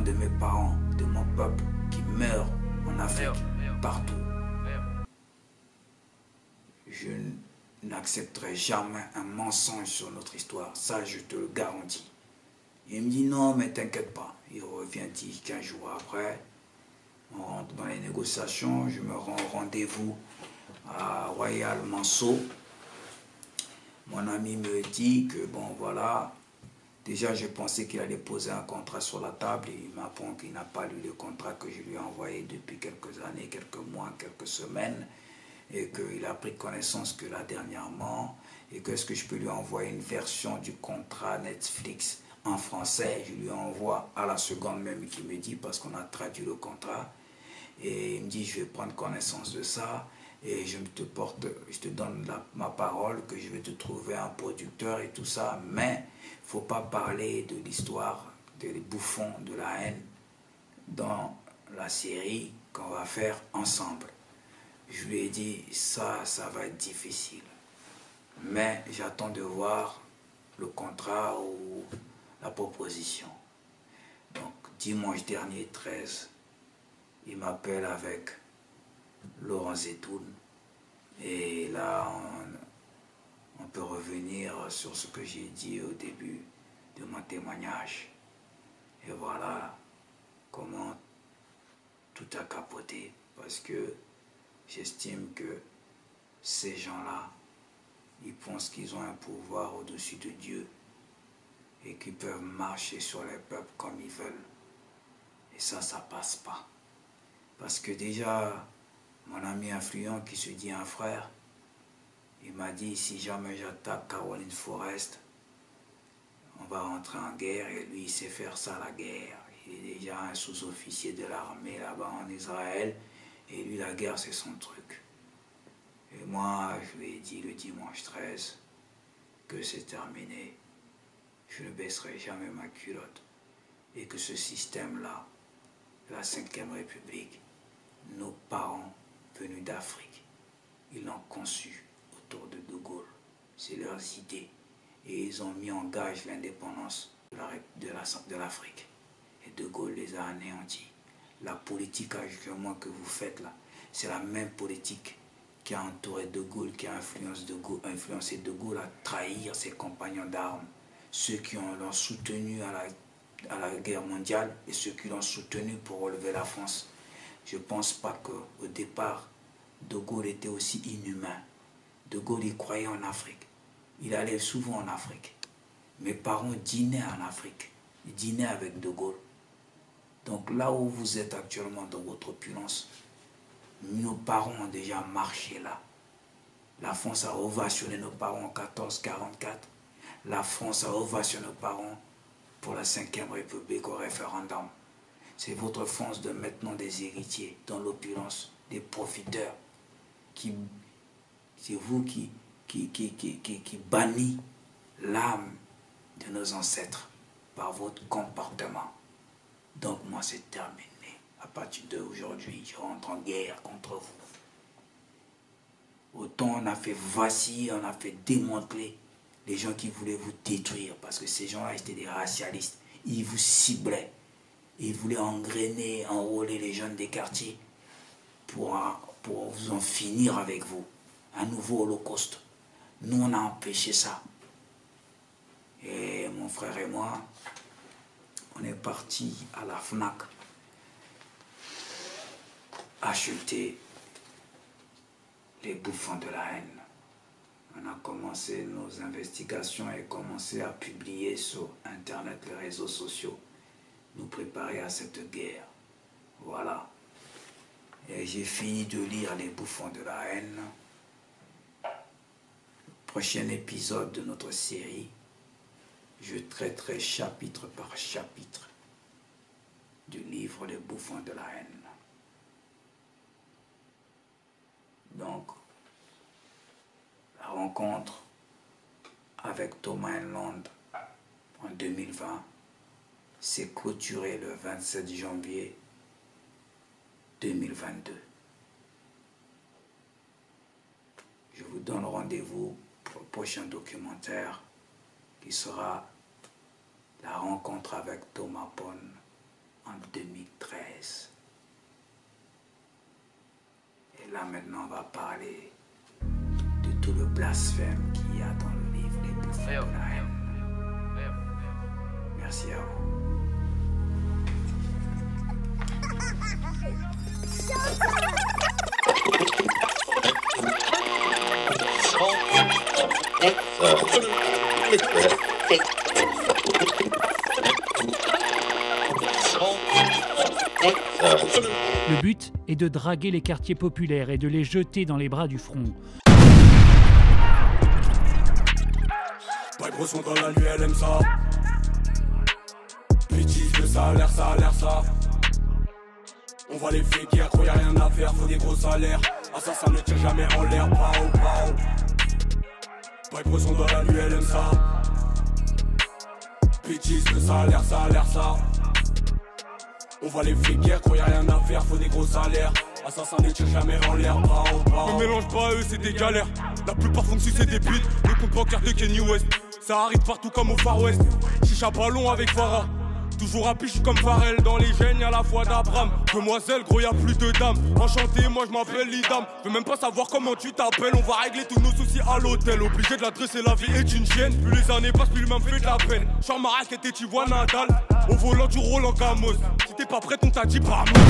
de mes parents, de mon peuple qui meurt en Afrique, partout. Je n'accepterai jamais un mensonge sur notre histoire, ça je te le garantis. Il me dit non mais t'inquiète pas, il revient 10-15 jours après, on rentre dans les négociations, je me rends au rendez-vous à Royal Manceau. Mon ami me dit que bon voilà, déjà je pensais qu'il allait poser un contrat sur la table et il m'apprend qu'il n'a pas lu le contrat que je lui ai envoyé depuis quelques années, quelques mois, quelques semaines, et qu'il a pris connaissance que là dernièrement, et que est-ce que je peux lui envoyer une version du contrat Netflix en français. Je lui envoie à la seconde même qu'il me dit, parce qu'on a traduit le contrat, et il me dit je vais prendre connaissance de ça et je te donne ma parole que je vais te trouver un producteur et tout ça, mais il ne faut pas parler de l'histoire des bouffons de la haine dans la série qu'on va faire ensemble. Je lui ai dit ça va être difficile, mais j'attends de voir le contrat ou la proposition. Donc dimanche dernier 13, il m'appelle avec Laurent Zetoun et là on peut revenir sur ce que j'ai dit au début de mon témoignage, et voilà comment tout a capoté, parce que j'estime que ces gens-là, ils pensent qu'ils ont un pouvoir au-dessus de Dieu et qu'ils peuvent marcher sur les peuples comme ils veulent. Et ça passe pas. Parce que déjà, mon ami influent qui se dit un frère, il m'a dit si jamais j'attaque Caroline Forrest, on va rentrer en guerre, et lui il sait faire ça, la guerre. Il est déjà un sous-officier de l'armée là-bas en Israël, et lui la guerre c'est son truc. Et moi je lui ai dit le dimanche 13 que c'est terminé, je ne baisserai jamais ma culotte, et que ce système-là, la 5e République, nos parents venus d'Afrique, ils l'ont conçu autour de Gaulle. C'est leurs idées. Et ils ont mis en gage l'indépendance de l'Afrique. Et De Gaulle les a anéantis. La politique actuellement que vous faites là, c'est la même politique qui a entouré De Gaulle, qui a influencé De Gaulle à trahir ses compagnons d'armes. Ceux qui l'ont soutenu à la guerre mondiale et ceux qui l'ont soutenu pour relever la France. Je ne pense pas qu'au départ, De Gaulle était aussi inhumain. De Gaulle, il croyait en Afrique. Il allait souvent en Afrique. Mes parents dînaient en Afrique. Ils dînaient avec De Gaulle. Donc là où vous êtes actuellement dans votre opulence, nos parents ont déjà marché là. La France a ovationné nos parents en 1444. La France a ovationné nos parents pour la 5e République au référendum. C'est votre France de maintenant des héritiers dans l'opulence, des profiteurs. C'est vous qui bannit l'âme de nos ancêtres par votre comportement. Donc moi c'est terminé. À partir d'aujourd'hui, je rentre en guerre contre vous. Autant on a fait vaciller, on a fait démanteler les gens qui voulaient vous détruire, parce que ces gens-là étaient des racialistes. Ils vous ciblaient. Ils voulaient enrôler les jeunes des quartiers pour vous en finir avec vous. Un nouveau holocauste. Nous, on a empêché ça. Et mon frère et moi, on est partis à la FNAC acheter les bouffons de la haine. On a commencé nos investigations et commencé à publier sur Internet, les réseaux sociaux, nous préparer à cette guerre. Voilà. Et j'ai fini de lire les bouffons de la haine. Prochain épisode de notre série, je traiterai chapitre par chapitre du livre Les bouffons de la haine. Donc, la rencontre avec Thomas Enland en 2020 s'est clôturée le 27 janvier 2022. Je vous donne rendez-vous pour le prochain documentaire qui sera la rencontre avec Thomas Pone en là maintenant on va parler de tout le blasphème qu'il y a dans le livre Les plus fonds de la haine. Merci à vous. Le but est de draguer les quartiers populaires et de les jeter dans les bras du front. Pas gros sont dans la nuit, elle aime ça. Bêtise, ça a l'air, ça a l'air, ça. On va les faire quand y'a rien à faire, faut des gros salaires. Assassin ne tire jamais en l'air, pao, pao. Pas gros sont dans la nuit, elle aime ça. Bêtise, ça a l'air, ça a l'air, ça. On va les faire quand y'a rien à faire, faut des gros salaires. Assassin ne tire jamais en l'air, pao, pao. Ne mélange pas eux, c'est des galères. La plupart font que c'est des putes. Le compte bancaire de Kenny West. Ça arrive partout comme au Far West. Chicha ballon avec Farah. Toujours à piche comme Pharrell. Dans les gènes y'a la foi d'Abraham. Demoiselle, gros y'a plus de dames. Enchanté, moi je m'appelle Lidam. Je veux même pas savoir comment tu t'appelles. On va régler tous nos soucis à l'hôtel. Obligé de l'adresser, la vie est une chienne. Plus les années passent, plus lui-même fait de la peine. Chant ma raquette et tu vois Nadal. Au volant du Roland Gamos. Si t'es pas prêt, on t'a dit pas moi.